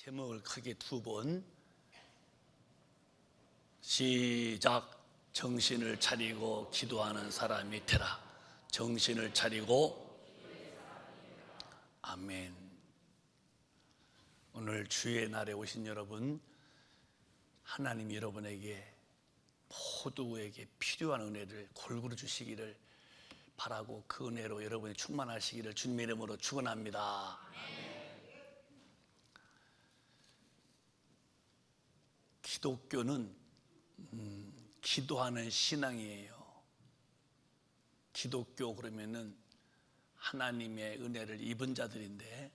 제목을 크게 두 번. 시작. 정신을 차리고 기도하는 사람이 되라. 정신을 차리고. 아멘. 오늘 주의 날에 오신 여러분, 하나님 여러분에게 모두에게 필요한 은혜를 골고루 주시기를 바라고, 그 은혜로 여러분이 충만하시기를 주님의 이름으로 축원합니다. 기독교는 기도하는 신앙이에요. 기독교 그러면은 하나님의 은혜를 입은 자들인데,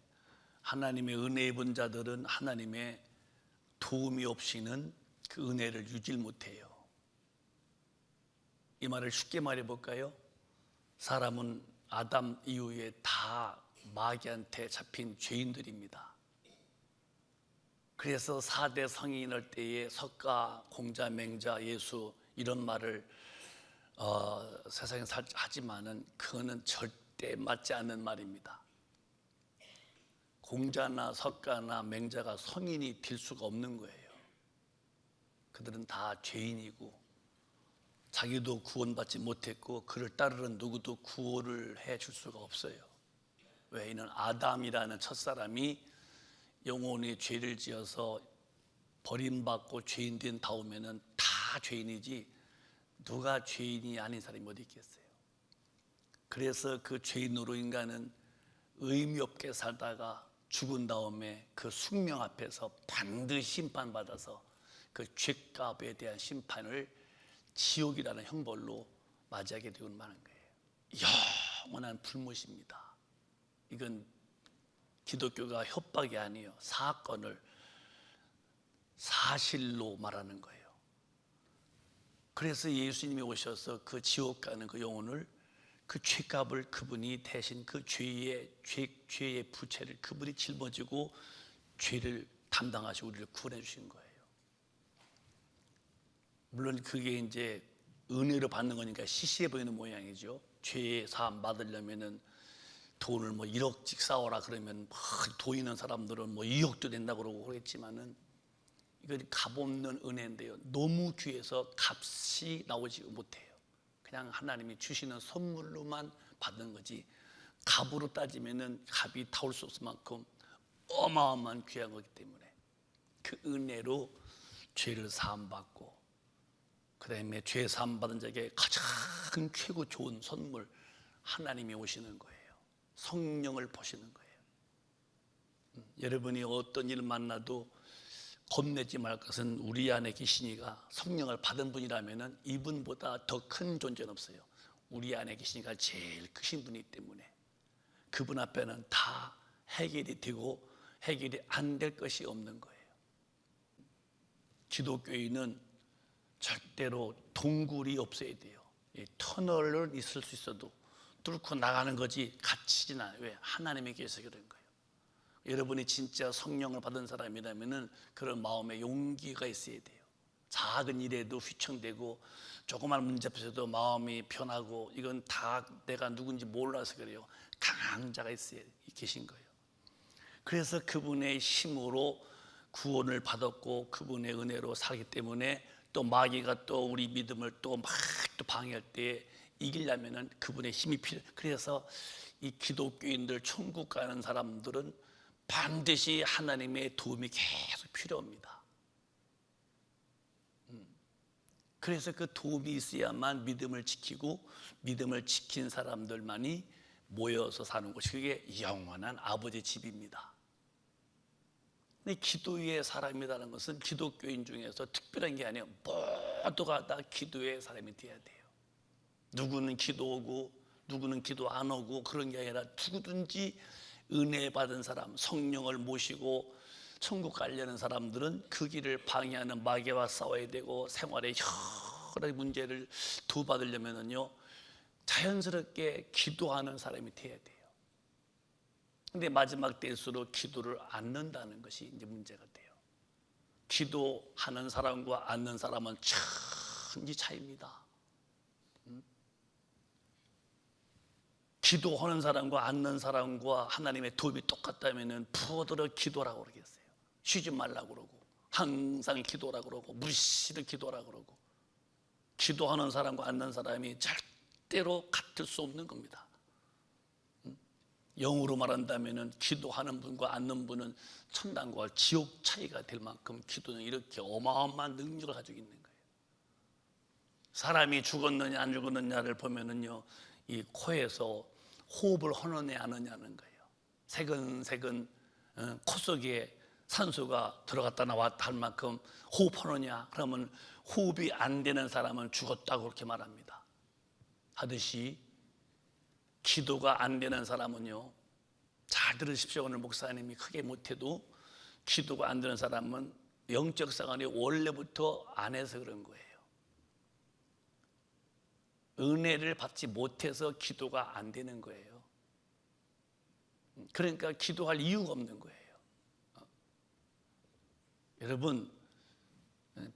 하나님의 은혜 입은 자들은 하나님의 도움이 없이는 그 은혜를 유지 못해요. 이 말을 쉽게 말해 볼까요? 사람은 아담 이후에 다 마귀한테 잡힌 죄인들입니다. 그래서 4대 성인일 때에 석가, 공자, 맹자, 예수 이런 말을 세상에 하지만은 그거는 절대 맞지 않는 말입니다. 공자나 석가나 맹자가 성인이 될 수가 없는 거예요. 그들은 다 죄인이고 자기도 구원받지 못했고 그를 따르는 누구도 구원을 해줄 수가 없어요. 왜? 이는 아담이라는 첫사람이 영혼이 죄를 지어서 버림받고 죄인 된 다음에는 다 죄인이지 누가 죄인이 아닌 사람이 어디 있겠어요. 그래서 그 죄인으로 인간은 의미 없게 살다가 죽은 다음에 그 숙명 앞에서 반드시 심판받아서 그 죄값에 대한 심판을 지옥이라는 형벌로 맞이하게 되고 마는 거예요. 영원한 불못입니다. 이건 기독교가 협박이 아니에요. 사건을 사실로 말하는 거예요. 그래서 예수님이 오셔서 그 지옥 가는 그 영혼을, 그 죄값을 그분이 대신 그 죄의 부채를 그분이 짊어지고 죄를 담당하시고 우리를 구원해 주신 거예요. 물론 그게 이제 은혜로 받는 거니까 시시해 보이는 모양이죠. 죄의 사함 받으려면은 돈을 1억씩 쌓아라 그러면 돈 있는 사람들은 2억도 된다고 그러고 그랬지만은 이건 값없는 은혜인데요. 너무 귀해서 값이 나오지 못해요. 그냥 하나님이 주시는 선물로만 받는 거지 값으로 따지면은 값이 타올 수 없을 만큼 어마어마한 귀한 거기 때문에 그 은혜로 죄를 사함받고, 그 다음에 죄 사함받은 자에게 가장 최고 좋은 선물 하나님이 오시는 거예요. 성령을 보시는 거예요. 여러분이 어떤 일을 만나도 겁내지 말 것은 우리 안에 계시니가 성령을 받은 분이라면 이분보다 더 큰 존재는 없어요. 우리 안에 계시니가 제일 크신 분이기 때문에 그분 앞에는 다 해결이 되고 해결이 안 될 것이 없는 거예요. 기독교인은 절대로 동굴이 없어야 돼요. 터널은 있을 수 있어도 뚫고 나가는 거지 갇히진 않아요. 왜? 하나님에 계셔서 그런 거예요. 여러분이 진짜 성령을 받은 사람이라면 그런 마음에 용기가 있어야 돼요. 작은 일에도 휘청대고 조그만 문제 앞에서도 마음이 편하고, 이건 다 내가 누군지 몰라서 그래요. 강한 자가 있어야 계신 거예요. 그래서 그분의 힘으로 구원을 받았고 그분의 은혜로 살기 때문에 또 마귀가 또 우리 믿음을 또 막 또 방해할 때 이기려면은 그분의 힘이 필요해요. 그래서 이 기독교인들 천국 가는 사람들은 반드시 하나님의 도움이 계속 필요합니다. 그래서 그 도움이 있어야만 믿음을 지키고 믿음을 지킨 사람들만이 모여서 사는 곳이 그게 영원한 아버지 집입니다. 근데 기도의 사람이라는 것은 기독교인 중에서 특별한 게 아니에요. 모두가 다 기도의 사람이 돼야 돼요. 누구는 기도하고 누구는 기도 안 하고 그런 게 아니라 누구든지 은혜 받은 사람, 성령을 모시고 천국 가려는 사람들은 그 길을 방해하는 마귀와 싸워야 되고 생활의 여러 문제를 도받으려면요 자연스럽게 기도하는 사람이 돼야 돼요. 근데 마지막 때일수록 기도를 않는다는 것이 이제 문제가 돼요. 기도하는 사람과 않는 사람은 천지 차이입니다. 기도하는 사람과 않는 사람과 하나님의 도움이 똑같다면 부어들어 기도라고 그러겠어요. 쉬지 말라고 그러고 항상 기도라 그러고 무시를 기도라 그러고 기도하는 사람과 않는 사람이 절대로 같을 수 없는 겁니다. 영어로 말한다면 기도하는 분과 않는 분은 천당과 지옥 차이가 될 만큼 기도는 이렇게 어마어마한 능력을 가지고 있는 거예요. 사람이 죽었느냐 안 죽었느냐를 보면은요, 이 코에서 호흡을 하느냐 안 하느냐는 거예요. 세근세근 코 속에 산소가 들어갔다 나왔다 할 만큼 호흡하느냐, 그러면 호흡이 안 되는 사람은 죽었다고 그렇게 말합니다. 하듯이 기도가 안 되는 사람은요, 잘 들으십시오. 오늘 목사님이 크게 못해도 기도가 안 되는 사람은 영적 사관이 원래부터 안 해서 그런 거예요. 은혜를 받지 못해서 기도가 안 되는 거예요. 그러니까 기도할 이유가 없는 거예요. 여러분,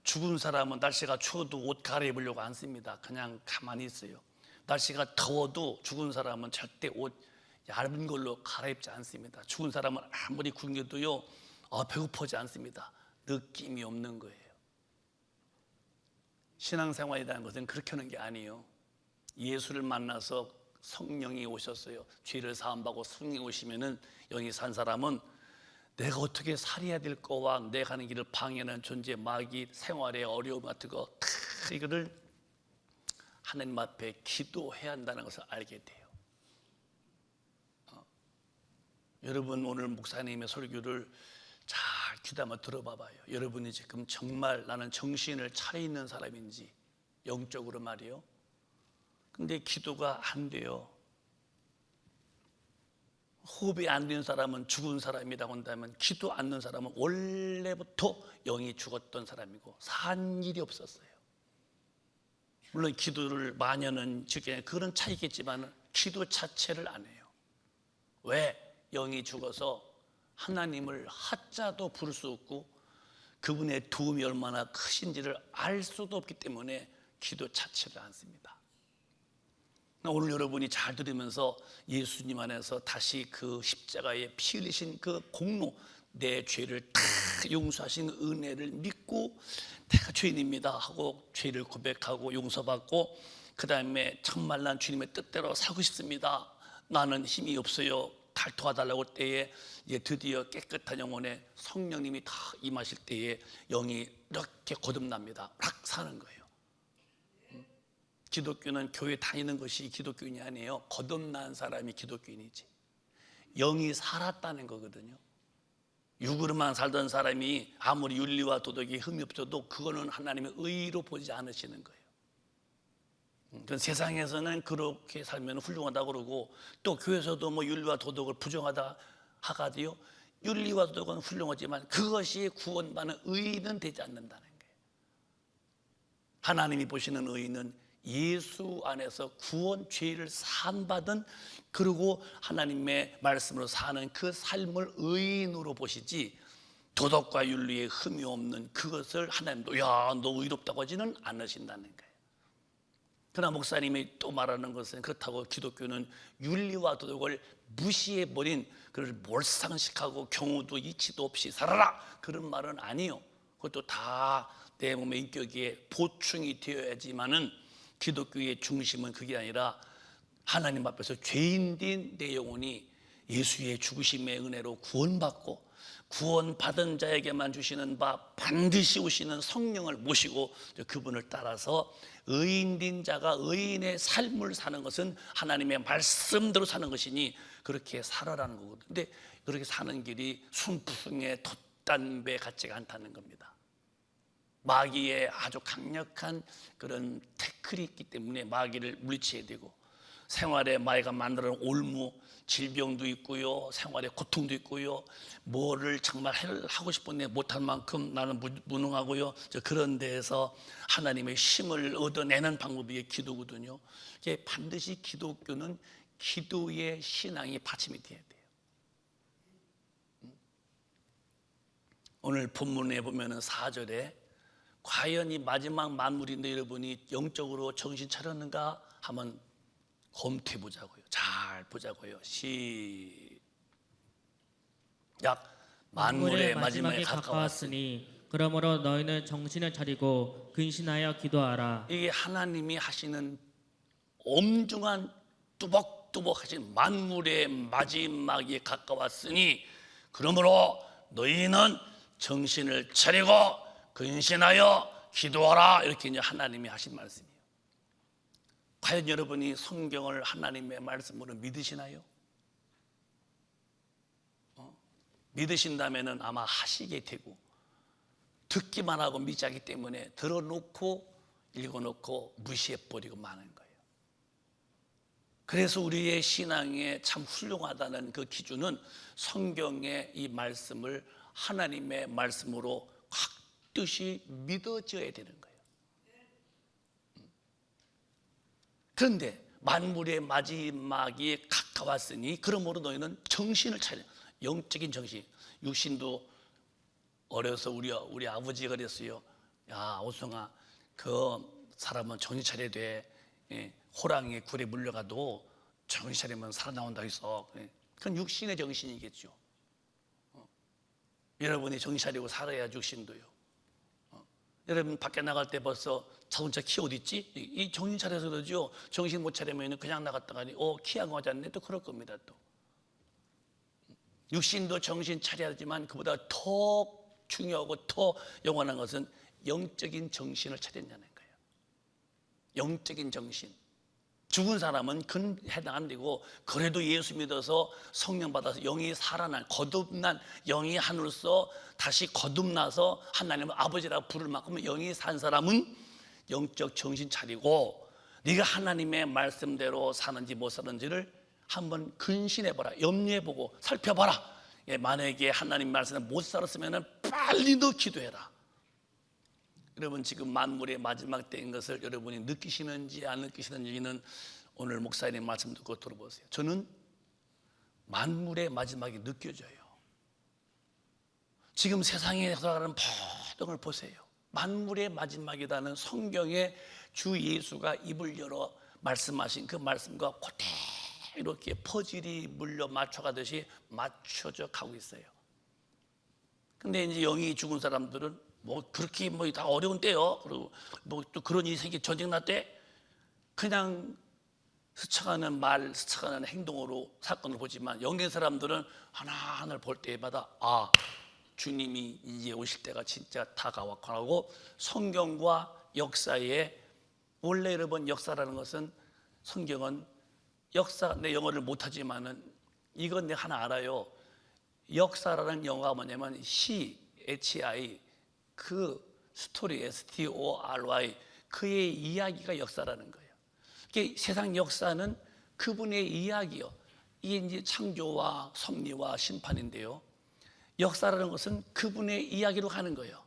죽은 사람은 날씨가 추워도 옷 갈아입으려고 안 씁니다. 그냥 가만히 있어요. 날씨가 더워도 죽은 사람은 절대 옷 얇은 걸로 갈아입지 않습니다. 죽은 사람은 아무리 굶겨도요, 배고프지 않습니다. 느낌이 없는 거예요. 신앙생활이라는 것은 그렇게 하는 게 아니에요. 예수를 만나서 성령이 오셨어요. 죄를 사함받고 성령이 오시면은 영이 산 사람은 내가 어떻게 살아야 될 거와 내 가는 길을 방해하는 존재, 마귀, 생활의 어려움 같은 거, 이거를 하나님 앞에 기도해야 한다는 것을 알게 돼요. 여러분, 오늘 목사님의 설교를 잘 귀담아 들어봐봐요. 여러분이 지금 정말 나는 정신을 차려있는 사람인지, 영적으로 말이에요. 근데 기도가 안 돼요. 호흡이 안 되는 사람은 죽은 사람이라고 한다면, 기도 안 되는 사람은 원래부터 영이 죽었던 사람이고 산 일이 없었어요. 물론 기도를 많이 하는 즉에 그런 차이겠지만 기도 자체를 안 해요. 왜? 영이 죽어서 하나님을 하자도 부를 수 없고 그분의 도움이 얼마나 크신지를 알 수도 없기 때문에 기도 자체를 안 씁니다. 오늘 여러분이 잘 들으면서 예수님 안에서 다시 그 십자가에 피 흘리신 그 공로, 내 죄를 다 용서하신 은혜를 믿고 내가 죄인입니다 하고 죄를 고백하고 용서받고, 그 다음에 정말 난 주님의 뜻대로 살고 싶습니다, 나는 힘이 없어요, 달 도와달라고 할 때에 이제 드디어 깨끗한 영혼에 성령님이 다 임하실 때에 영이 이렇게 거듭납니다. 막 사는 거예요. 기독교는 교회 다니는 것이 기독교인이 아니에요. 거듭난 사람이 기독교인이지. 영이 살았다는 거거든요. 육으로만 살던 사람이 아무리 윤리와 도덕이 흠이 없어도 그거는 하나님의 의로 보지 않으시는 거예요. 세상에서는 그렇게 살면 훌륭하다고 그러고, 또 교회에서도 뭐 윤리와 도덕을 부정하다 하가지요. 윤리와 도덕은 훌륭하지만 그것이 구원받는 의는 되지 않는다는 거예요. 하나님이 보시는 의는 예수 안에서 구원, 죄를 사함받은, 그리고 하나님의 말씀으로 사는 그 삶을 의인으로 보시지, 도덕과 윤리에 흠이 없는 그것을 하나님도 야, 너 의롭다고 하지는 않으신다는 거예요. 그러나 목사님이 또 말하는 것은, 그렇다고 기독교는 윤리와 도덕을 무시해버린, 그를 몰상식하고 경우도 이치도 없이 살아라, 그런 말은 아니에요. 그것도 다 내 몸의 인격에 보충이 되어야지만은, 기독교의 중심은 그게 아니라 하나님 앞에서 죄인된 내 영혼이 예수의 죽으심의 은혜로 구원받고, 구원받은 자에게만 주시는 바 반드시 오시는 성령을 모시고 그분을 따라서 의인된 자가 의인의 삶을 사는 것은 하나님의 말씀대로 사는 것이니 그렇게 살아라는 거거든요. 근데 그렇게 사는 길이 순풍에 돛담배 같지가 않다는 겁니다. 마귀의 아주 강력한 그런 태클이 있기 때문에 마귀를 물리쳐야 되고, 생활에 마귀가 만들어놓은 올무, 질병도 있고요, 생활에 고통도 있고요, 뭐를 정말 하고 싶은데 못할 만큼 나는 무능하고요, 그런 데에서 하나님의 힘을 얻어내는 방법이 기도거든요. 이게 반드시 기독교는 기도의 신앙이 받침이 돼야 돼요. 오늘 본문에 보면은 4절에 과연 이 마지막 만물인데 여러분이 영적으로 정신 차렸는가 하면 검토해 보자고요. 잘 보자고요. 시작. 만물의 마지막에 가까웠으니 그러므로 너희는 정신을 차리고 근신하여 기도하라. 이게 하나님이 하시는 엄중한 뚜벅뚜벅 하신 만물의 마지막이 가까웠으니 그러므로 너희는 정신을 차리고 근신하여 기도하라. 이렇게 이제 하나님이 하신 말씀이에요. 과연 여러분이 성경을 하나님의 말씀으로 믿으시나요? 믿으신다면 아마 하시게 되고, 듣기만 하고 믿지 않기 때문에 들어놓고 읽어놓고 무시해버리고 마는 거예요. 그래서 우리의 신앙에 참 훌륭하다는 그 기준은 성경의 이 말씀을 하나님의 말씀으로 확듯이 믿어져야 되는 거예요. 그런데 만물의 마지막이 가까웠으니 그러므로 너희는 정신을 차려. 영적인 정신. 육신도 어려서 우리 아버지가 그랬어요. 야, 오승아, 그 사람은 정신 차려야 돼. 호랑이 굴에 물려가도 정신 차리면 살아나온다 했어. 그건 육신의 정신이겠죠. 여러분이 정신 차리고 살아야 육신도요. 여러분 밖에 나갈 때 벌써 자동차 키 어디 있지? 이 정신 차려서 그러죠. 정신 못 차리면 그냥 나갔다가니 키 안 가졌네, 또 그럴 겁니다. 또 육신도 정신 차려야 하지만 그보다 더 중요하고 더 영원한 것은 영적인 정신을 차렸냐는 거예요. 영적인 정신. 죽은 사람은 그건 해당 안 되고, 그래도 예수 믿어서 성령 받아서 영이 살아난, 거듭난 영이 하늘로서 다시 거듭나서 하나님을 아버지라고 부를 만큼 영이 산 사람은 영적 정신 차리고, 네가 하나님의 말씀대로 사는지 못 사는지를 한번 근신해봐라. 염려해보고 살펴봐라. 만약에 하나님 말씀을 못 살았으면 빨리 너 기도해라. 여러분, 지금 만물의 마지막 때인 것을 여러분이 느끼시는지 안 느끼시는지는 오늘 목사님 말씀 듣고 들어보세요. 저는 만물의 마지막이 느껴져요. 지금 세상에 돌아가는 모든 걸 보세요. 만물의 마지막이라는 성경에 주 예수가 입을 열어 말씀하신 그 말씀과 그대로 이렇게 퍼즐이 물려 맞춰가듯이 맞춰져 가고 있어요. 근데 이제 영이 죽은 사람들은 그렇게 다 어려운 때요. 그리고 또 그런 일이 생기 전쟁 날 때 그냥 스쳐가는 말, 스쳐가는 행동으로 사건을 보지만, 영의 사람들은 하나하나를 볼 때마다 주님이 이제 오실 때가 진짜 다가왔구나 하고, 성경과 역사에, 원래 여러분 역사라는 것은, 성경은 역사, 내 영어를 못하지만은 이건 내가 하나 알아요. 역사라는 영어가 뭐냐면 H.I. 그 스토리, S-T-O-R-Y, 그의 이야기가 역사라는 거예요. 세상 역사는 그분의 이야기요. 이게 이제 창조와 섭리와 심판인데요. 역사라는 것은 그분의 이야기로 가는 거예요.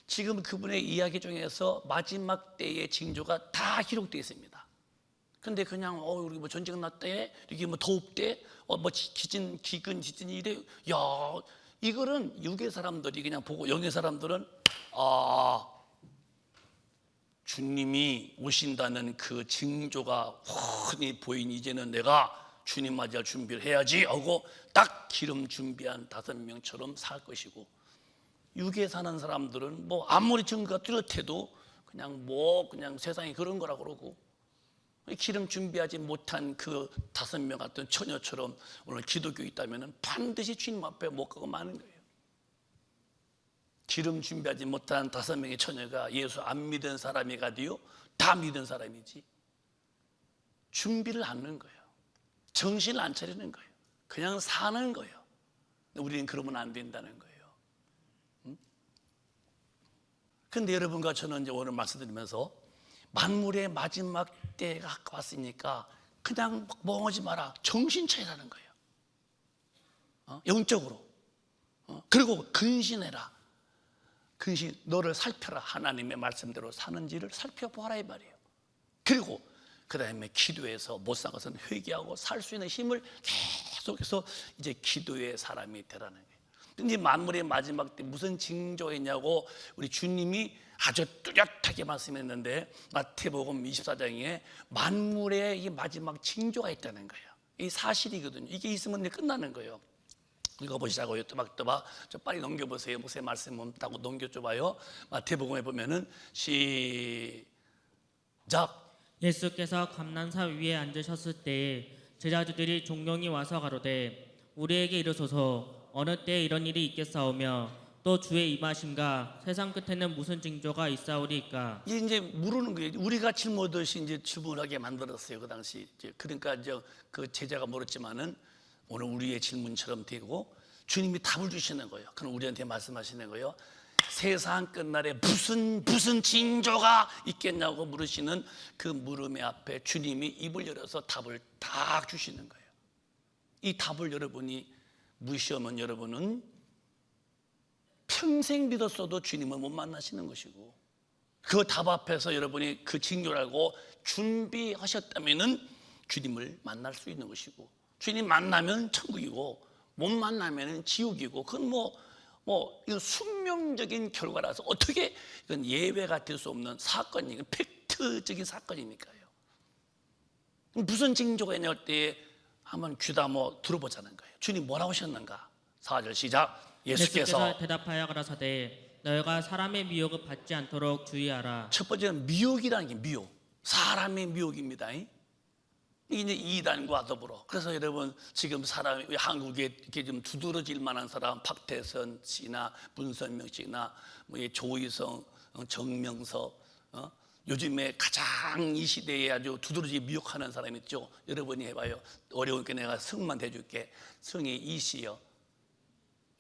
지금 그분의 이야기 중에서 마지막 때의 징조가 다 기록되어 있습니다. 근데 그냥 우리 전쟁 났대, 이게 더웁대, 기근 지진이 이래. 야, 이거는 육의 사람들이 그냥 보고, 영의 사람들은 주님이 오신다는 그 징조가 훤히 보이니 이제는 내가 주님 맞이할 준비를 해야지 하고 딱 기름 준비한 5명처럼 살 것이고, 육에 사는 사람들은 아무리 증거가 뚜렷해도 그냥 세상이 그런 거라 그러고, 기름 준비하지 못한 그 5명 같은 처녀처럼 오늘 기독교에 있다면 반드시 주님 앞에 못 가고 마는 거예요. 기름 준비하지 못한 5명의 처녀가 예수 안 믿은 사람이 가디요? 다 믿은 사람이지. 준비를 안 하는 거예요. 정신을 안 차리는 거예요. 그냥 사는 거예요. 우리는 그러면 안 된다는 거예요. 그런데 여러분과 저는 이제 오늘 말씀드리면서 만물의 마지막 때가 가까웠으니까 그냥 멍하지 마라. 정신 차리라는 거예요. 영적으로. 그리고 근신해라. 근신, 너를 살펴라. 하나님의 말씀대로 사는지를 살펴보아라 이 말이에요. 그리고 그 다음에 기도해서 못 산 것은 회개하고 살 수 있는 힘을 계속해서 이제 기도의 사람이 되라는 거예요. 근데 만물의 마지막 때 무슨 징조이냐고 우리 주님이 아주 뚜렷하게 말씀했는데, 마태복음 24장에 만물의 이 마지막 징조가 있다는 거예요. 이 사실이거든요. 이게 있으면 끝나는 거예요. 읽어보시자고요. 또박또박 좀 빨리 넘겨보세요. 목사님 말씀 없다고 넘겨줘봐요. 마태복음에 보면은 시작. 예수께서 감난사 위에 앉으셨을 때에 제자들이 종용이 와서 가로되 우리에게 이르소서 어느 때에 이런 일이 있겠사오며 또 주의 임하심과 세상 끝에는 무슨 징조가 있사오리이까. 이제 물으는 거예요. 우리가 질문하듯이 이제 질문하게 만들었어요. 그 당시. 그러니까 이제 그 제자가 물었지만은 오늘 우리의 질문처럼 되고 주님이 답을 주시는 거예요. 그럼 우리한테 말씀하시는 거예요. 세상 끝날에 무슨 징조가 있겠냐고 물으시는 그 물음의 앞에 주님이 입을 열어서 답을 딱 주시는 거예요. 이 답을 여러분이 무시하면 여러분은 평생 믿었어도 주님을 못 만나시는 것이고, 그 답 앞에서 여러분이 그 징조를 알고 준비하셨다면은 주님을 만날 수 있는 것이고, 주님 만나면 천국이고 못 만나면 지옥이고, 그건 이건 숙명적인 결과라서 어떻게 이건 예외가 될 수 없는 사건이니까, 팩트적인 사건이니까요. 무슨 징조가 있냐 할 때에 한번 귀다 들어보자는 거예요. 주님 뭐라고 하셨는가? 4절 시작. 예수께서 대답하여 가라사대 너희가 사람의 미혹을 받지 않도록 주의하라. 첫 번째는 미혹이라는 게 미혹, 사람의 미혹입니다. 이게 이제 이단과 더불어. 그래서 여러분 지금 사람이 한국에 이렇게 좀 두드러질 만한 사람, 박태선 씨나 문선명 씨나 조희성, 정명석, 요즘에 가장 이 시대에 아주 두드러지 미혹하는 사람 있죠. 여러분이 해봐요. 어려우니까 내가 성만 대줄게. 성이 이씨요.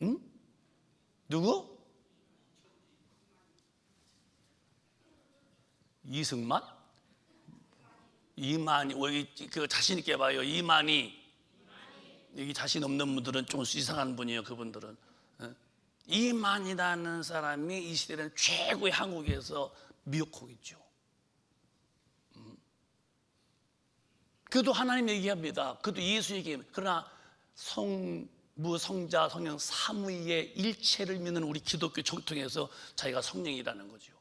응? 누구? 이승만? 이만희. 그 자신 있게 봐요. 이만희. 여기 자신 없는 분들은 좀 이상한 분이에요. 그분들은. 이만희라는 사람이 이 시대는 최고의 한국에서 미혹하고 있죠. 그도 하나님 얘기합니다. 그도 예수 얘기합니다. 그러나 성부, 성자, 성령 삼위의 일체를 믿는 우리 기독교 정통에서 자기가 성령이라는 거죠.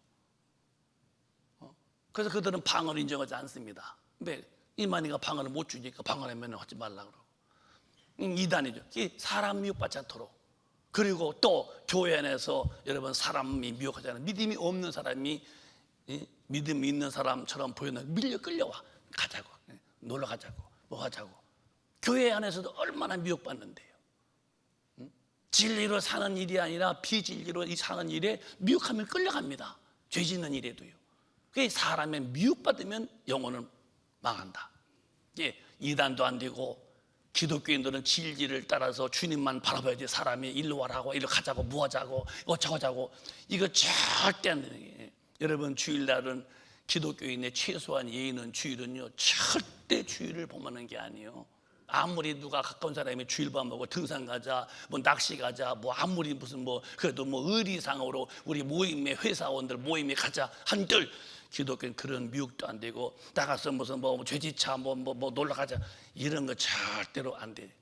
그래서 그들은 방언을 인정하지 않습니다. 근데 이만희가 방언을 못 주니까 방언하면 하지 말라고 그러고. 이단이죠. 사람 미혹받지 않도록. 그리고 또 교회 안에서 여러분 사람이 미혹하잖아요. 믿음이 없는 사람이 믿음이 있는 사람처럼 보이는 밀려 끌려와. 가자고, 놀러 가자고, 뭐 하자고. 교회 안에서도 얼마나 미혹받는데요. 진리로 사는 일이 아니라 비진리로 사는 일에 미혹하면 끌려갑니다. 죄 짓는 일에도요. 그게 사람의 미혹받으면 영혼은 망한다. 이단도 안 되고 기독교인들은 진리를 따라서 주님만 바라봐야지. 사람이 일로 와라고, 일로 가자고, 뭐 하자고, 어쩌고 하자고. 이거 절대 안 되는 거예요. 여러분 주일날은 기독교인의 최소한 예의는, 주일은요 절대 주일을 범하는 게 아니에요. 아무리 누가 가까운 사람이 주일 밤하고 등산 가자, 낚시 가자, 아무리 무슨 그래도 의리상으로 우리 모임에 회사원들 모임에 가자 한들 기독교는 그런 미혹도 안 되고 나가서 무슨 죄지차 놀러 가자 이런 거 절대로 안 돼.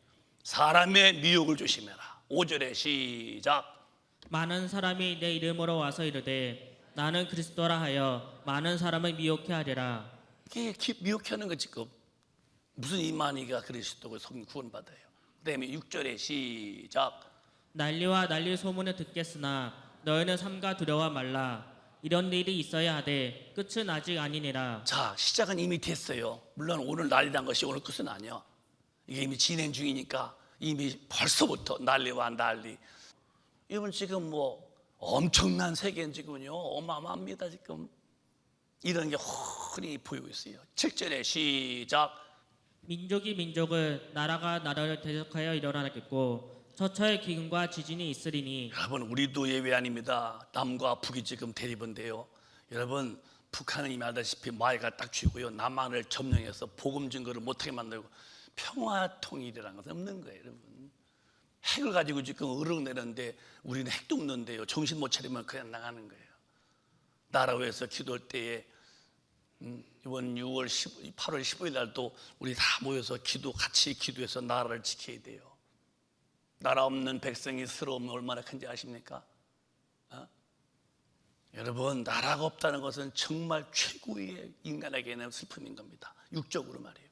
사람의 미혹을 조심해라. 5절에 시작. 많은 사람이 내 이름으로 와서 이르되 나는 그리스도라 하여 많은 사람을 미혹해 하리라. 이게 미혹해 하는 거 지금. 무슨 이만희가 그리스도고 구원받아요. 그 다음에 6절에 시작. 난리와 난리 소문을 듣겠으나 너희는 삼가 두려워 말라. 이런 일이 있어야 하되 끝은 아직 아니니라. 자, 시작은 이미 됐어요. 물론 오늘 난리난 것이 오늘 끝은 아니야. 이게 이미 진행 중이니까 이미 벌써부터 난리와 난리. 여러분 지금 엄청난 세계는 지금요 어마어마합니다. 지금 이런 게 훤히 보이고 있어요. 7절에 시작. 민족이 민족을, 나라가 나라를 대적하여 일어나겠고 처처의 기근과 지진이 있으리니. 여러분 우리도 예외 아닙니다. 남과 북이 지금 대립인데요. 여러분 북한은 이미 알다시피 마이가 딱 쥐고요 남한을 점령해서 복음 증거를 못하게 만들고 평화 통일이라는 것은 없는 거예요. 여러분 핵을 가지고 지금 으르내는데 우리는 핵도 없는데요 정신 못 차리면 그냥 나가는 거예요. 나라 위해서 기도할 때에 이번 8월 15일 날도 우리 다 모여서 같이 기도해서 나라를 지켜야 돼요. 나라 없는 백성이 서러움이 얼마나 큰지 아십니까? 여러분 나라가 없다는 것은 정말 최고의 인간에게는 슬픔인 겁니다. 육적으로 말이에요.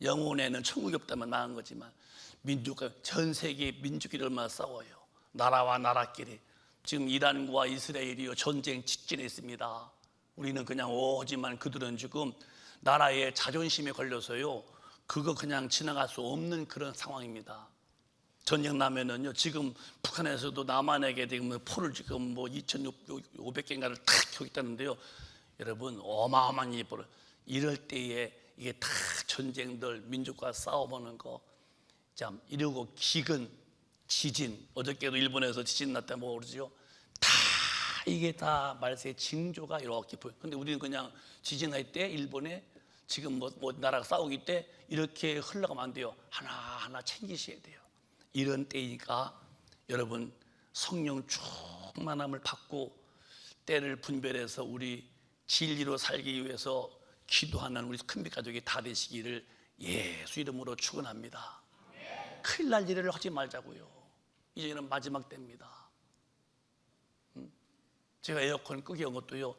영혼에는 천국이 없다면 나은 거지만 민족과 전 세계 민족끼리 얼마나 싸워요. 나라와 나라끼리. 지금 이란과 이스라엘이요 전쟁 직전에 있습니다. 우리는 그냥 오지만 그들은 지금 나라의 자존심에 걸려서요 그거 그냥 지나갈 수 없는 그런 상황입니다. 전쟁 나면은요 지금 북한에서도 남한에게 지금 포를 지금 뭐 2,500개인가를 탁 켜고 있다는데요. 여러분 어마어마한 일이 벌어. 이럴 때에 이게 다 전쟁들 민족과 싸워보는 거 참 이러고 기근 지진 어저께도 일본에서 지진 났다 뭐 그러죠. 다 이게 다 말세의 징조가 이렇게 보여. 근데 우리는 그냥 지진할 때 일본에 지금 뭐 나라가 싸우기 때 이렇게 흘러가면 안 돼요. 하나하나 챙기셔야 돼요. 이런 때이니까 여러분 성령 충만함을 받고 때를 분별해서 우리 진리로 살기 위해서 기도하는 우리 큰빛 가족이 다 되시기를 예수 이름으로 축원합니다. 큰일 날 일을 하지 말자고요. 이제는 마지막 때입니다. 제가 에어컨 끄게 한 것도요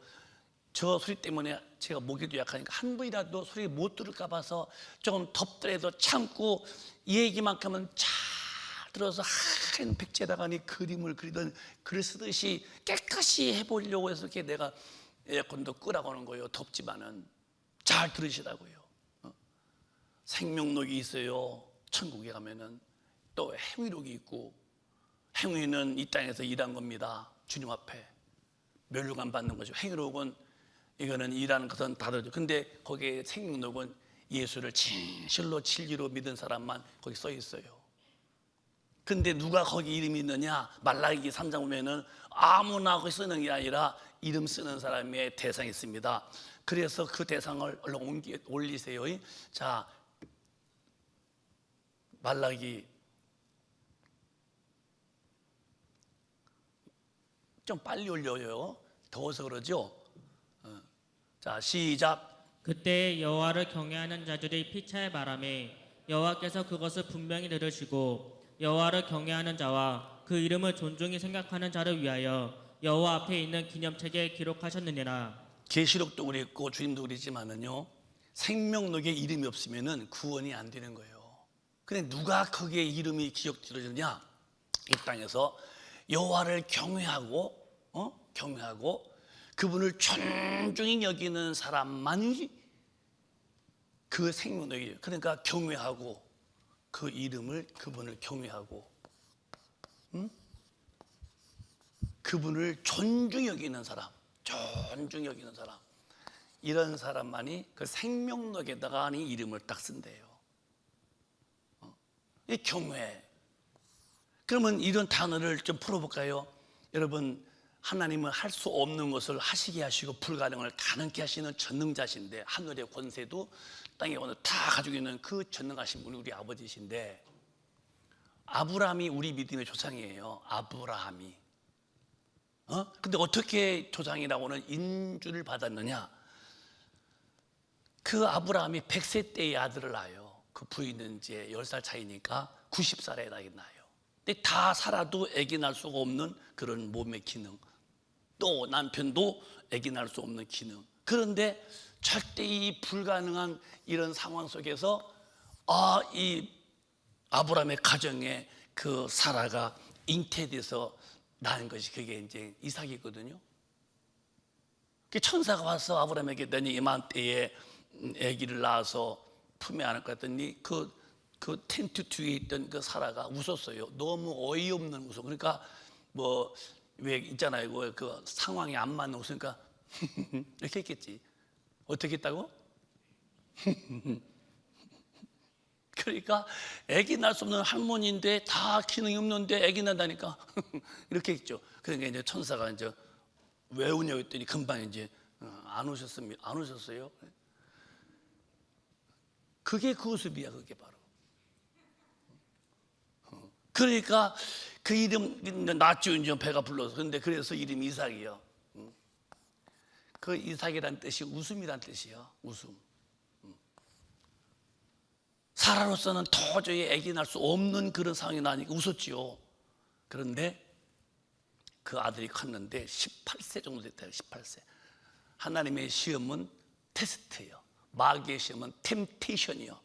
저 소리 때문에 제가 모기도 약하니까 한 번이라도 소리 못 들을까 봐서 조금 덥더라도 참고 이 얘기만큼은 잘 들어서 한 백지에다가 그림을 그리던 글 쓰듯이 깨끗이 해보려고 해서 이렇게 내가 에어컨도 끄라고 하는 거예요. 덥지만은 잘 들으시라고요. 생명록이 있어요. 천국에 가면은 또 행위록이 있고 행위는 이 땅에서 일한 겁니다. 주님 앞에 멸류관 받는 거죠. 행위록은 이거는 일하는 것은 다르죠. 근데 거기에 생명록은 예수를 진실로 진리로 믿은 사람만 거기 써 있어요. 근데 누가 거기 이름이 있느냐? 말라기 3장 보면은 아무나 거기 쓰는 게 아니라 이름 쓰는 사람의 대상이 있습니다. 그래서 그 대상을 얼른 올리세요. 자, 말라기 좀 빨리 올려요. 더워서 그러죠. 자, 시작. 그때 여호와를 경외하는 자들이 피차의 바람에 여호와께서 그것을 분명히 들으시고 여호와를 경외하는 자와 그 이름을 존중히 생각하는 자를 위하여 여호와 앞에 있는 기념책에 기록하셨느니라. 계시록도 그랬고 주님도 그랬지만은요 생명록에 이름이 없으면은 구원이 안 되는 거예요. 근데 누가 거기에 이름이 기억되어지느냐? 이 땅에서 여호와를 경외하고 그분을 존중히 여기는 사람만이 그 생명록이에요. 그러니까 경외하고 그 이름을 그분을 경외하고 그분을 존중히 여기는 사람, 존중히 여기는 사람 이런 사람만이 그 생명록에다가 이 이름을 딱 쓴대요. 이 경외. 그러면 이런 단어를 좀 풀어볼까요? 여러분 하나님은 할 수 없는 것을 하시게 하시고 불가능을 가능케 하시는 전능자신데 하늘의 권세도 땅의 권세 다 가지고 있는 그 전능하신 분이 우리 아버지신데 아브라함이 우리 믿음의 조상이에요. 아브라함이. 근데 어떻게 조상이라고는 인주를 받았느냐? 그 아브라함이 100세 때의 아들을 낳아요. 그 부인은 이제 10살 차이니까 90살에 아기 낳아요. 근데 다 살아도 아기 낳을 수가 없는 그런 몸의 기능. 또 남편도 아기 낳을 수 없는 기능. 그런데 절대 이 불가능한 이런 상황 속에서 이 아브라함의 가정에 그 사라가 잉태돼서 낳은 것이 그게 이제 이삭이거든요. 그 천사가 와서 아브라함에게 너니 이맘때에 아기를 낳아서 품에 안을 것 같더니 그 텐트 뒤에 있던 그 사라가 웃었어요. 너무 어이없는 웃음. 그러니까 뭐 왜 있잖아요. 그 상황이 안 맞는 웃으니까 이렇게 했겠지. 어떻게 했다고? 그러니까 아기 낳을 수 없는 할머니인데 다 기능이 없는데 아기 낳다니까 이렇게 했죠. 그러니까 이제 천사가 이제 왜 우냐고 했더니 금방 이제 안 오셨습니다. 안 오셨어요. 그게 그 모습이야. 그게 바로. 그러니까 그 이름 낳죠. 이제 배가 불러서. 근데 그래서 이름이 이삭이요. 그 이삭이란 뜻이 웃음이란 뜻이요. 웃음. 사라로서는 도저히 아기 낳을 수 없는 그런 상황이 나니까 웃었지요. 그런데 그 아들이 컸는데 18세 정도 됐대요. 18세. 하나님의 시험은 테스트예요. 마귀의 시험은 템테이션이요.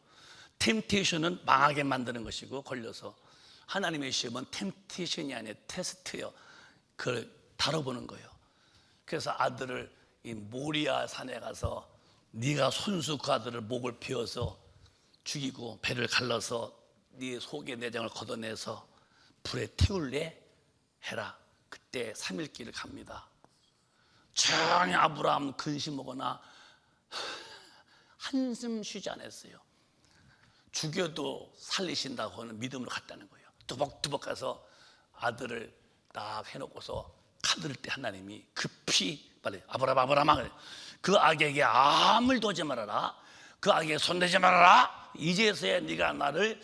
템테이션은 망하게 만드는 것이고 걸려서, 하나님의 시험은 템테이션이 아니라 테스트예요. 그걸 다뤄보는 거예요. 그래서 아들을 이 모리아 산에 가서 네가 손수 그 아들을 목을 베어서 죽이고 배를 갈라서 네 속의 내장을 걷어내서 불에 태울래 해라. 그때 3일길을 갑니다. 조용히 아브라함 근심하거나 한숨 쉬지 않았어요. 죽여도 살리신다고 하는 믿음으로 갔다는 거예요. 두벅두벅 가서 아들을 딱 해놓고서 가들 때 하나님이 급히 빨리 아브라함 그 악에게 아무 일도 하지 말아라. 그 악에 손대지 말아라. 이제서야 네가 나를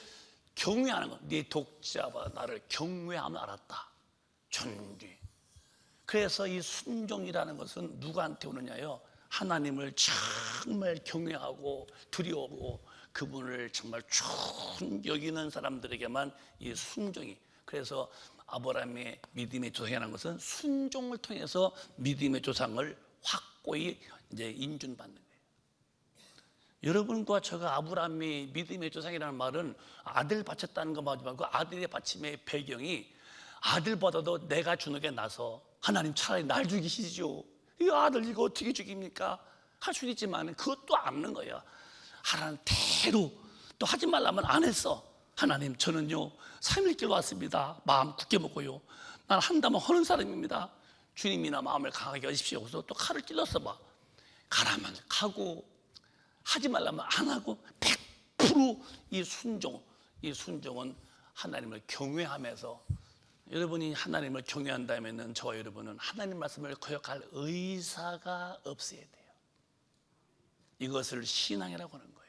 경외하는 것, 네 독자와 나를 경외함을 알았다. 존귀. 그래서 이 순종이라는 것은 누구한테 오느냐요? 하나님을 정말 경외하고 두려워하고 그분을 정말 여기는 사람들에게만 이 순종이. 그래서 아브라함의 믿음의 조상이라는 것은 순종을 통해서 믿음의 조상을 확고히 이제 인준받는 거예요. 여러분과 제가 아브라함이 믿음의 조상이라는 말은 아들 바쳤다는 거 말하지만 그 아들의 바침의 배경이 아들보다도 내가 주는 게 나서 하나님 차라리 날 죽이시죠. 이 아들 이거 어떻게 죽입니까? 할 수 있지만 그것도 않는 거예요. 하나님 대로 또 하지 말라면 안 했어. 하나님 저는요 3일길 왔습니다. 마음 굳게 먹고요. 난 한다면 하는 사람입니다. 주님이나 마음을 강하게 하십시오. 그래서 또 칼을 찔렀어 봐. 가라면 가고 하지 말라면 안 하고 100% 이 순종은 하나님을 경외하면서, 여러분이 하나님을 경외한다면은 저와 여러분은 하나님 말씀을 거역할 의사가 없어야 돼요. 이것을 신앙이라고 하는 거예요.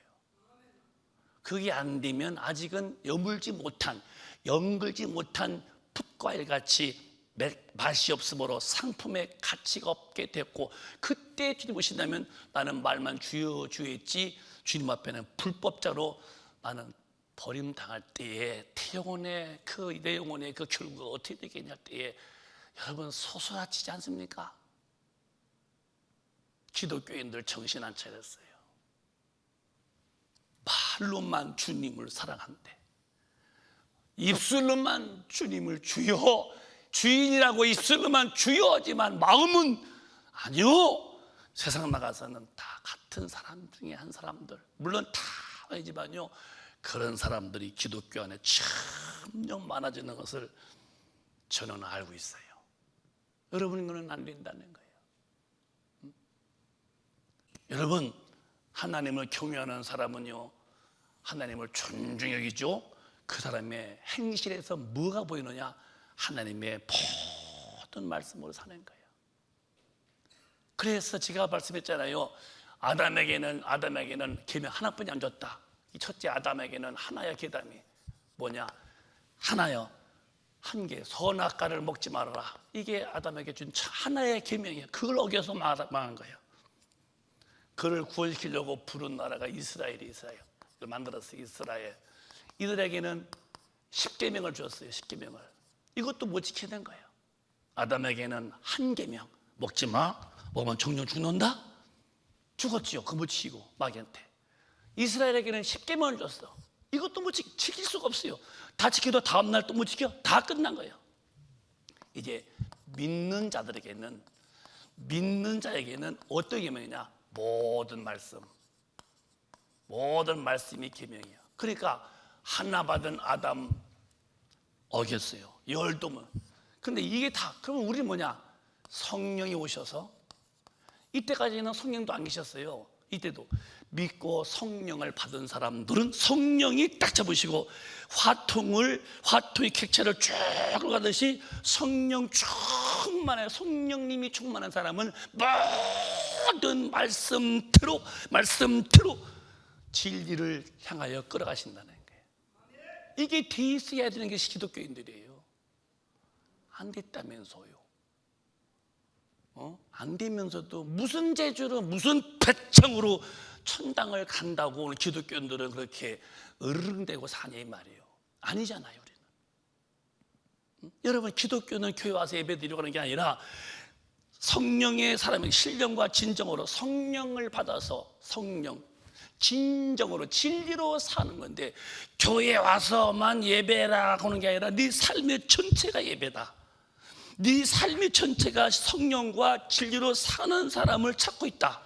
그게 안 되면 아직은 여물지 못한, 연글지 못한 풋과일같이 맛이 없으므로 상품의 가치가 없게 됐고, 그때 주님 오신다면 나는 말만 주여 주여 했지 주님 앞에는 불법자로 나는 버림당할 때에 내 영혼의 그 결과가 어떻게 되겠냐 때에 여러분 소소하지 않습니까? 기독교인들 정신 안 차렸어요. 말로만 주님을 사랑한대. 입술로만 주님을 주여 주인이라고 입술로만 주여 하지만 마음은 아니요. 세상 나가서는 다 같은 사람 중에 한 사람들, 물론 다 아니지만요, 그런 사람들이 기독교 안에 점점 많아지는 것을 저는 알고 있어요. 여러분은 안 된다는 거예요. 여러분, 하나님을 경외하는 사람은요 하나님을 존중히 여기죠. 그 사람의 행실에서 뭐가 보이느냐? 하나님의 모든 말씀으로 사는 거예요. 그래서 제가 말씀했잖아요. 아담에게는 계명 하나뿐이 안 줬다. 이 첫째 아담에게는 하나의 계명이 뭐냐? 하나요, 한 개, 선악과를 먹지 말아라. 이게 아담에게 준 하나의 계명이에요. 그걸 어겨서 망한 거예요. 그를 구원시키려고 부른 나라가 이스라엘. 만들었어요. 이스라엘. 이들에게는 10계명을 주었어요. 10계명을. 이것도 못 지키는 거예요. 아담에게는 한 계명, 먹지 마. 먹으면 정령 죽는다. 죽었지요. 그거 못 지키고 마귀한테. 이스라엘에게는 10계명을 줬어. 이것도 못 지킬 수가 없어요. 다 지켜도 다음 날 또 못 지켜. 다 끝난 거예요. 이제 믿는 자에게는 어떤 계명이냐? 모든 말씀이 계명이에요. 그러니까 하나 받은 아담 어겼어요. 열동은. 근데 이게 다, 그러면 우리 뭐냐? 성령이 오셔서, 이때까지는 성령도 안 계셨어요. 이때도 믿고 성령을 받은 사람들은 성령이 딱 잡으시고 화통의 객체를 쭉 가듯이 성령 충만해. 성령님이 충만한 사람은 모든 말씀대로 진리를 향하여 끌어가신다는 거예요. 이게 돼 있어야 되는 게 기독교인들이에요. 안 됐다면서요. 안 되면서도 무슨 재주로 무슨 배짱으로 천당을 간다고 오늘 기독교인들은 그렇게 으르렁대고 사냐 이 말이에요. 아니잖아요. 우리는. 여러분, 기독교는 교회 와서 예배드리려고 하는 게 아니라 성령의 사람의 신령과 진정으로 성령을 받아서 성령, 진정으로 진리로 사는 건데, 교회 와서만 예배라 하는 게 아니라 네 삶의 전체가 예배다. 네 삶의 전체가 성령과 진리로 사는 사람을 찾고 있다.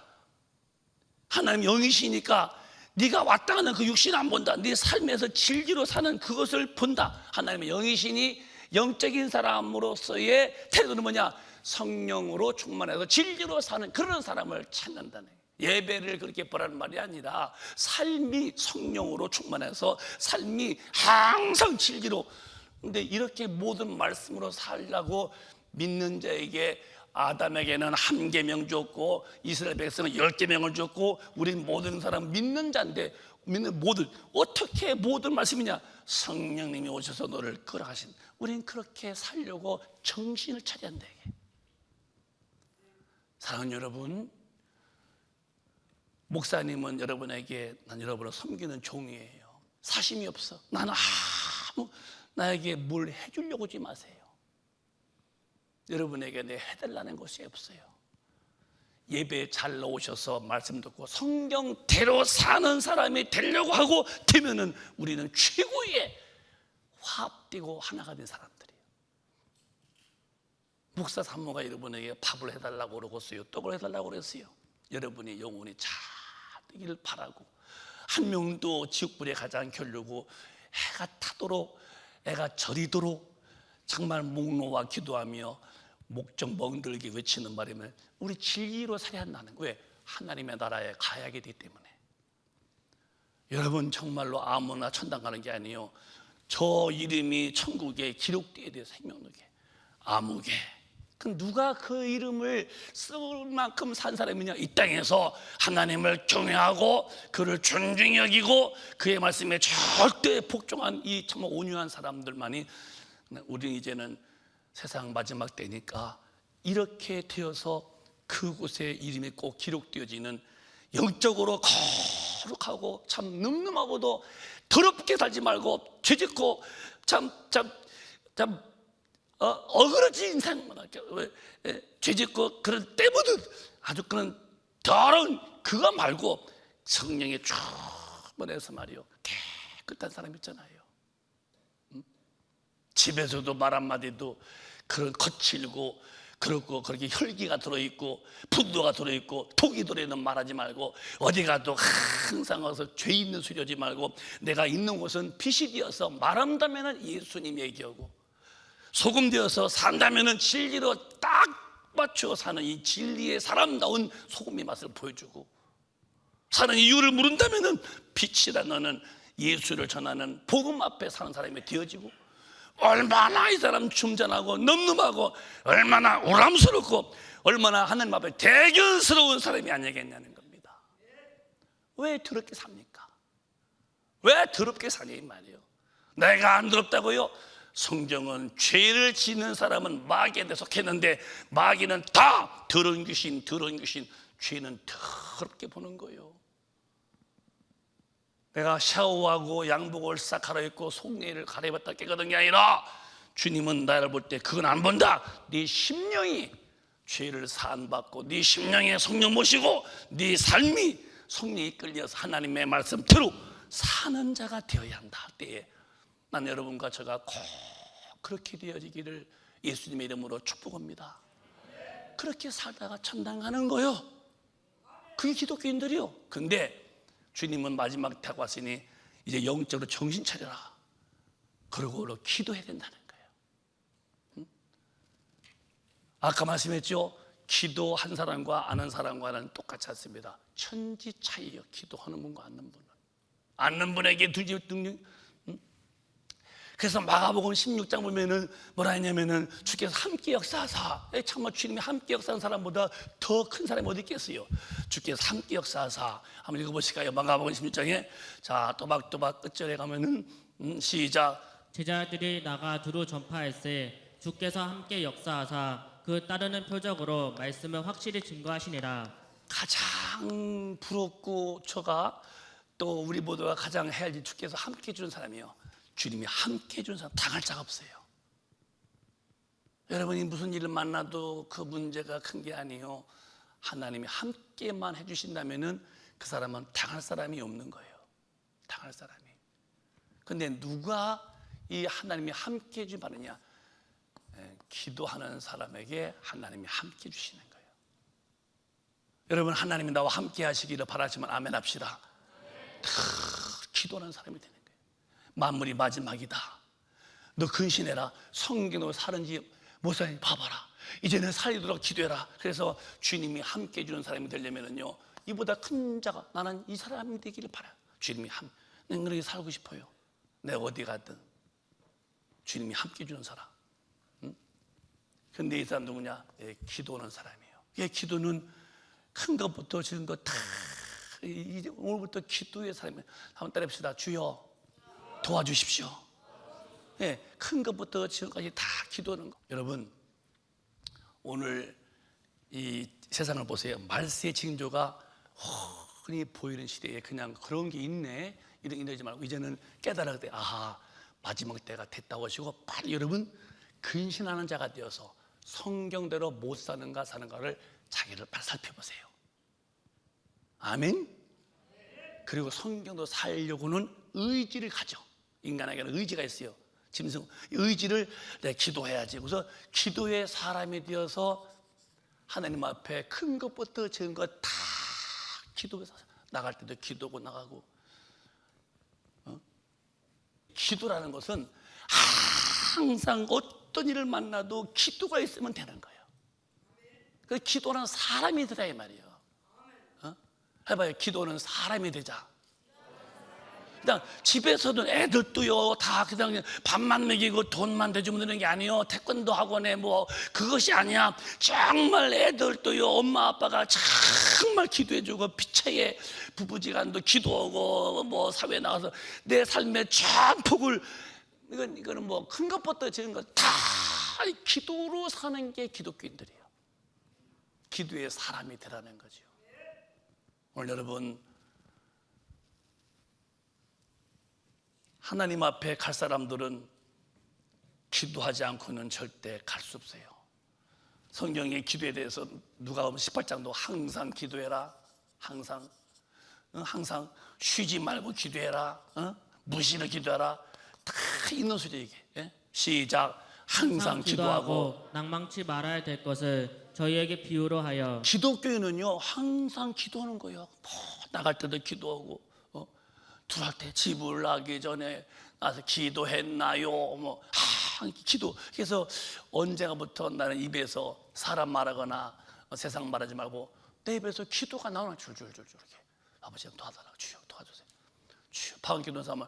하나님 영이시니까 네가 왔다 가는 그 육신 안 본다. 네 삶에서 진리로 사는 그것을 본다. 하나님의 영이시니 영적인 사람으로서의 태도는 뭐냐? 성령으로 충만해서 진리로 사는 그런 사람을 찾는다네. 예배를 그렇게 보라는 말이 아니라 삶이 성령으로 충만해서 삶이 항상 진리로. 근데 이렇게 모든 말씀으로 살라고 믿는 자에게 아담에게는 한 계명 줬고 이스라엘 백성은 10계명을 줬고 우린 모든 사람 믿는 자인데, 믿는 모든, 어떻게 모든 말씀이냐? 성령님이 오셔서 너를 끌어가신. 우린 그렇게 살려고 정신을 차려야 한다. 사랑하는 여러분, 목사님은 여러분에게, 난 여러분을 섬기는 종이에요. 사심이 없어. 나는 아무 나에게 뭘 해주려고 하지 마세요. 여러분에게 내 해달라는 것이 없어요. 예배에 잘 나오셔서 말씀 듣고 성경대로 사는 사람이 되려고 하고 되면은 우리는 최고의 화합되고 하나가 된 사람들이에요. 목사 산모가 여러분에게 밥을 해달라고 그러겠어요? 떡을 해달라고 그랬어요? 여러분이 영혼이 잘 되기를 바라고, 한 명도 지옥불에 가지 않게 하려고 해가 타도록, 애가 저리도록 정말 목 놓아 기도하며 목적 멍들게 외치는 말이면 우리 진리로 살아야 한다는 거예요. 하나님의 나라에 가야 하기 때문에. 여러분, 정말로 아무나 천당 가는 게 아니에요. 저 이름이 천국에 기록되어야 돼요. 생명록에. 아무개. 누가 그 이름을 쓸 만큼 산 사람이냐? 이 땅에서 하나님을 경외하고 그를 존중히 여기고 그의 말씀에 절대 복종한 이 정말 온유한 사람들만이. 우리는 이제는 세상 마지막 때니까 이렇게 되어서 그곳에 이름이 꼭 기록되어지는, 영적으로 거룩하고 참 늠름하고도 더럽게 살지 말고 죄짓고 어그러진 인생, 죄짓고 그런 때묻은 아주 그런 더러운 그거 말고 성령에 충만해서 말이요, 깨끗한 사람 있잖아요. 집에서도 말 한마디도 그런 거칠고 그렇고 그렇게 혈기가 들어있고 분노가 들어있고 독이 들어있는 말하지 말고, 어디 가도 항상 와서 죄 있는 소리 하지 말고, 내가 있는 곳은 빛이 되어서 말한다면 예수님 얘기하고, 소금 되어서 산다면 진리로 딱 맞추어 사는 이 진리의 사람다운 소금의 맛을 보여주고, 사는 이유를 물은다면 빛이라 너는 예수를 전하는 복음 앞에 사는 사람이 되어지고, 얼마나 이 사람 충전하고 늠름하고 얼마나 우람스럽고 얼마나 하나님 앞에 대견스러운 사람이 아니겠냐는 겁니다. 왜 더럽게 삽니까? 왜 더럽게 사냐 이 말이에요. 내가 안 더럽다고요? 성경은 죄를 짓는 사람은 마귀에 속했는데 마귀는 다 더러운 귀신, 죄는 더럽게 보는 거예요. 내가 샤워하고 양복을 싹 갈아입고 속내를 갈아입었다 깨끗한 게 아니라, 주님은 나를 볼 때 그건 안 본다. 네 심령이 죄를 사함받고 네 심령에 성령 모시고 네 삶이 성령이 이끌려서 하나님의 말씀대로 사는 자가 되어야 한다. 때에 난 여러분과 제가 꼭 그렇게 되어지기를 예수님의 이름으로 축복합니다. 그렇게 살다가 천당 가는 거요. 그게 기독교인들이요. 근데 주님은 마지막 때 왔으니 이제 영적으로 정신 차려라. 그러고 기도해야 된다는 거예요. 아까 말씀했죠. 기도한 사람과 안 한 사람과는 똑같지 않습니다. 천지 차이요. 기도하는 분과 않는 분은. 않는 분에게 두지 능력. 그래서 마가복음 16장 보면은 뭐라 했냐면은 주께서 함께 역사하사. 정말 주님이 함께 역사한 사람보다 더 큰 사람이 어디 있겠어요? 주께서 함께 역사하사. 한번 읽어보실까요? 마가복음 16장에 자 또박또박 끝절에 가면은 시작. 제자들이 나가 두루 전파할세 주께서 함께 역사하사 그 따르는 표적으로 말씀을 확실히 증거하시니라. 가장 부럽고 저가 또 우리 모두가 가장 해야 할 일, 주께서 함께 해준 사람이요. 주님이 함께 해준 사람 당할 자가 없어요. 여러분이 무슨 일을 만나도 그 문제가 큰 게 아니에요. 하나님이 함께만 해주신다면은 그 사람은 당할 사람이 없는 거예요. 당할 사람이. 근데 누가 이 하나님이 함께 해주지 않느냐? 기도하는 사람에게 하나님이 함께 주시는 거예요. 여러분, 하나님이 나와 함께 하시기를 바라지만 아멘 합시다. 기도하는 사람이 되는 거예요. 만물이 마지막이다. 너 근신해라. 성경으로 사는지 목사님 봐봐라. 이제는 살리도록 기도해라. 그래서 주님이 함께 해주는 사람이 되려면요, 이보다 큰 자가, 나는 이 사람이 되기를 바라요. 주님이 나는 그렇게 살고 싶어요. 내가 어디 가든 주님이 함께 해주는 사람. 근데 이 사람 누구냐? 기도하는 사람이에요. 기도는 큰 것부터 작은 것 다, 오늘부터 기도의 사람이에요. 한번 따라합시다. 주여 도와주십시오. 큰 것부터 지금까지 다 기도하는 거. 여러분, 오늘 이 세상을 보세요. 말세의 징조가 흔히 보이는 시대에 그냥 그런 게 있네, 이러지 말고 이제는 깨달아야 돼. 아하, 마지막 때가 됐다고 하시고 빨리 여러분 근신하는 자가 되어서 성경대로 못 사는가 사는가를 자기를 빨리 살펴보세요. 아멘. 그리고 성경도 살려고는 의지를 가져. 인간에게는 의지가 있어요. 짐승 의지를 내가 기도해야지. 그래서 기도의 사람이 되어서 하나님 앞에 큰 것부터 작은 것 다 기도해서 나갈 때도 기도하고 나가고. 기도라는 것은 항상 어떤 일을 만나도 기도가 있으면 되는 거예요. 그 기도하는 사람이 되라 이 말이에요. 해봐요. 기도하는 사람이 되자. 그냥 집에서도 애들도요 다 그냥 밥만 먹이고 돈만 대주면 되는 게 아니에요. 태권도 학원에 뭐 그것이 아니야. 정말 애들도요 엄마 아빠가 정말 기도해주고 피차에 부부지간도 기도하고 뭐 사회에 나가서 내 삶의 전폭을 이거는 뭐 큰 것부터 작은 것 다 기도로 사는 게 기독교인들이에요. 기도의 사람이 되라는 거죠. 오늘 여러분, 하나님 앞에 갈 사람들은 기도하지 않고는 절대 갈 수 없어요. 성경의 기도에 대해서 누가복음 18장도 항상 기도해라. 항상 쉬지 말고 기도해라. 무시를 기도해라. 다 있는 소리예요 이게. 시작. 항상 기도하고 낭망치 말아야 될 것을 저희에게 비유로 하여. 기독교인은요 항상 기도하는 거예요. 나갈 때도 기도하고 들어갈 때 집을 나기 전에 나서 기도했나요? 기도. 그래서 언젠가부터 나는 입에서 사람 말하거나 세상 말하지 말고 내 입에서 기도가 나오는 줄줄줄 이렇게. 아버지 도와달라고. 주여 도와주세요. 주여. 방언 기도하는 사람은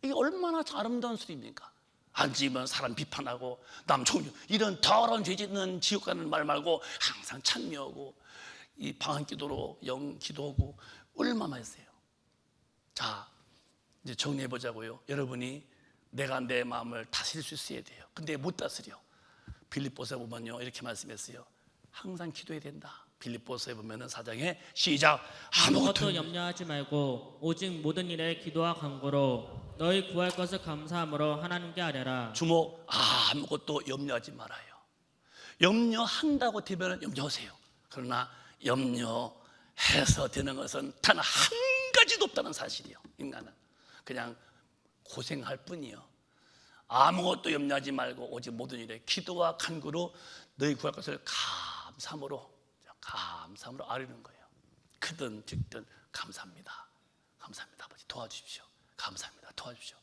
이게 얼마나 아름다운 소리입니까? 앉으면 사람 비판하고 남 총주 이런 더러운 죄 짓는 지옥 가는 말 말고 항상 찬미하고 이 방언 기도로 영 기도하고 얼마나 했어요. 자, 이제 정리해 보자고요. 여러분이 내가 내 마음을 다스릴 수 있어야 돼요. 근데 못 다스려. 빌립보서에 보면요 이렇게 말씀했어요. 항상 기도해야 된다. 빌립보서에 보면은 4장에 시작. 아무것도 염려하지 말고 오직 모든 일에 기도와 간구로 너희 구할 것을 감사함으로 하나님께 아뢰라. 주목. 아무것도 염려하지 말아요. 염려한다고 되면 염려하세요. 그러나 염려해서 되는 것은 단 한 가지도 없다는 사실이에요. 인간은 그냥 고생할 뿐이요. 아무것도 염려하지 말고 오직 모든 일에 기도와 간구로 너희 구할 것을 감사함으로 아뢰는 거예요. 크든 적든 감사합니다. 감사합니다. 아버지 도와주십시오. 감사합니다. 도와주십시오.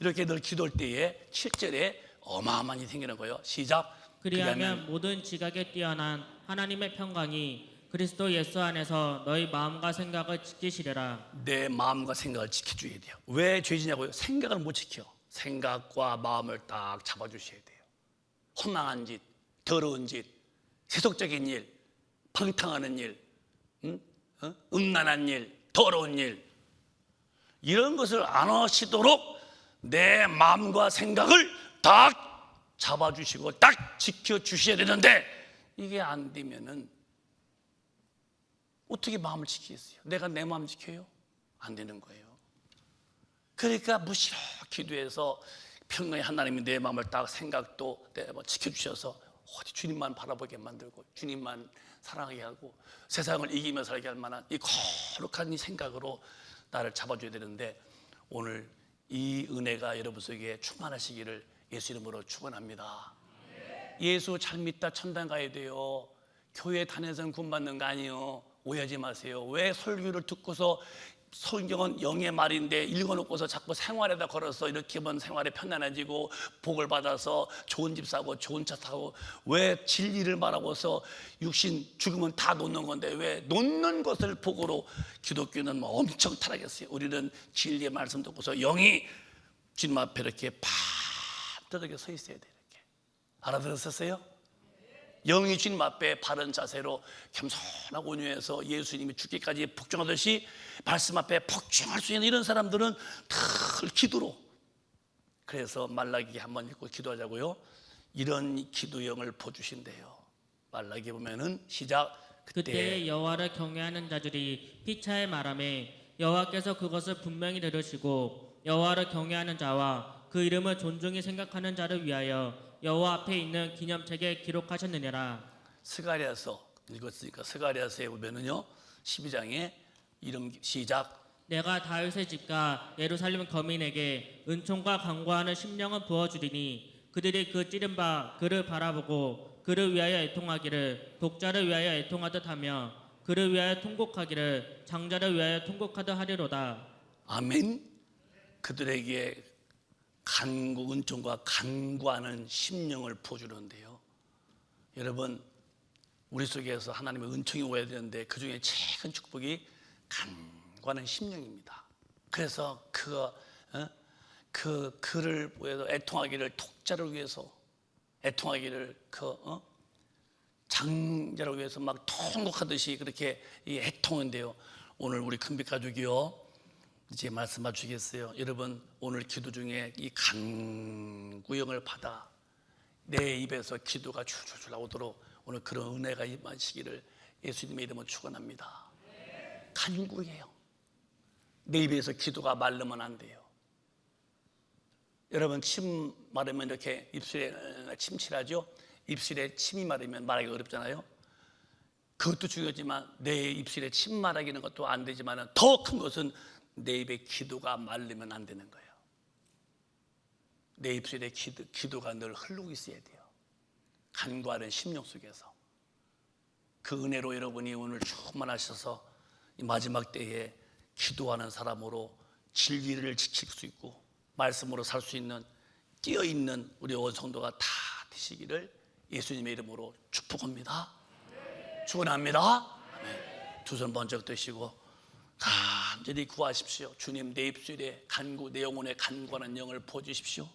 이렇게 늘 기도할 때에 7절에 어마어마한 일이 생기는 거예요. 시작. 그리하면 모든 지각에 뛰어난 하나님의 평강이 그리스도 예수 안에서 너희 마음과 생각을 지키시리라. 내 마음과 생각을 지켜줘야 돼요. 왜 죄지냐고요? 생각을 못 지켜. 생각과 마음을 딱 잡아주셔야 돼요. 허망한 짓, 더러운 짓, 세속적인 일, 방탕하는 일, 음란한 일, 더러운 일, 이런 것을 안 하시도록 내 마음과 생각을 딱 잡아주시고 딱 지켜주셔야 되는데 이게 안 되면은 어떻게 마음을 지키겠어요? 내가 내 마음 지켜요? 안 되는 거예요. 그러니까 무시로 기도해서 평강의 하나님이 내 마음을 딱 생각도 지켜주셔서 어디 주님만 바라보게 만들고 주님만 사랑하게 하고 세상을 이기며 살게 할 만한 이 거룩한 이 생각으로 나를 잡아줘야 되는데, 오늘 이 은혜가 여러분 속에 충만하시기를 예수 이름으로 축원합니다. 예수 잘 믿다 천당 가야 돼요. 교회 다녀서는 구원받는 거 아니에요. 오해하지 마세요. 왜 설교를 듣고서 성경은 영의 말인데 읽어놓고서 자꾸 생활에다 걸어서 이렇게 하면 생활에 편안해지고 복을 받아서 좋은 집 사고 좋은 차 사고, 왜 진리를 말하고서 육신 죽으면 다 놓는 건데 왜 놓는 것을 복으로 기독교는 뭐 엄청 타락했어요. 우리는 진리의 말씀 듣고서 영이 주님 앞에 이렇게 반듯하게 서 있어야 돼요. 이렇게 알아들었었어요? 영이 주님 앞에 바른 자세로 겸손하고 온유해서 예수님이 죽기까지 복종하듯이 말씀 앞에 복종할 수 있는 이런 사람들은 늘 기도로, 그래서 말라기 한번 읽고 기도하자고요. 이런 기도형을 보여주신대요. 말라기 보면은 시작. 그때 여호와를 경외하는 자들이 피차에 말하매 여호와께서 그것을 분명히 들으시고 여호와를 경외하는 자와 그 이름을 존중히 생각하는 자를 위하여 여호와 앞에 있는 기념책에 기록하셨느니라. 스가랴서 읽었으니까 스가랴서에 보면은요 12장에 이름 시작. 내가 다윗의 집과 예루살렘 거민에게 은총과 강구하는 심령을 부어주리니 그들이 그 찌른 바 그를 바라보고 그를 위하여 애통하기를 독자를 위하여 애통하듯 하며 그를 위하여 통곡하기를 장자를 위하여 통곡하듯 하리로다. 아멘. 그들에게 간구, 은총과 간구하는 심령을 부어주는데요. 여러분, 우리 속에서 하나님의 은총이 오야 되는데 그 중에 제일 큰 축복이 간구하는 심령입니다. 그래서 그를 보여서 애통하기를 독자를 위해서, 애통하기를 장자를 위해서 막 통곡하듯이 그렇게 애통한대요. 오늘 우리 큰빛 가족이요, 이제 말씀 맞추겠어요. 여러분, 오늘 기도 중에 이 간구형을 받아 내 입에서 기도가 줄줄 나오도록 오늘 그런 은혜가 임하시기를 예수님의 이름으로 축원합니다. 간구예요. 내 입에서 기도가 마르면 안 돼요. 여러분, 침 마르면 이렇게 입술에 침칠하죠. 입술에 침이 마르면 말하기 어렵잖아요. 그것도 중요하지만 내 입술에 침 마르기는 것도 안 되지만 더 큰 것은 내 입에 기도가 마르면 안 되는 거예요. 내 입술에 기도가 늘 흐르고 있어야 돼요. 간구하는 심령 속에서. 그 은혜로 여러분이 오늘 충만하셔서 이 마지막 때에 기도하는 사람으로 진리를 지킬 수 있고 말씀으로 살 수 있는 깨어있는 우리 온 성도가 다 되시기를 예수님의 이름으로 축복합니다. 축원합니다. 두 손 번쩍 드시고 간절히 구하십시오. 주님, 내 입술에 간구, 내 영혼에 간구하는 영을 부어주십시오.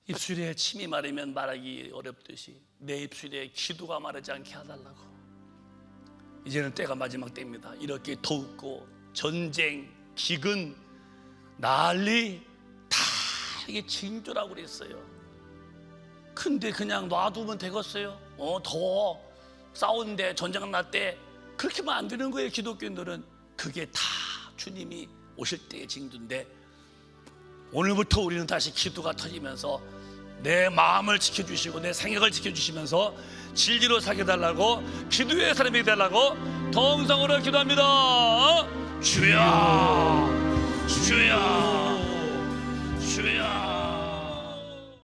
입술에 침이 마르면 말하기 어렵듯이 내 입술에 기도가 마르지 않게 해달라고. 이제는 때가 마지막 때입니다. 이렇게 덥고 전쟁, 기근, 난리 다 이게 징조라고 그랬어요. 근데 그냥 놔두면 되겠어요? 더 싸우는데 전쟁 날 때 그렇게 하면 안 되는 거예요. 기독교인들은 그게 다 주님이 오실 때의 징조인데, 오늘부터 우리는 다시 기도가 터지면서 내 마음을 지켜주시고 내 생각을 지켜주시면서 진리로 살게 달라고, 기도의 사람이 되라고 동성으로 기도합니다. 주여, 주여, 주여.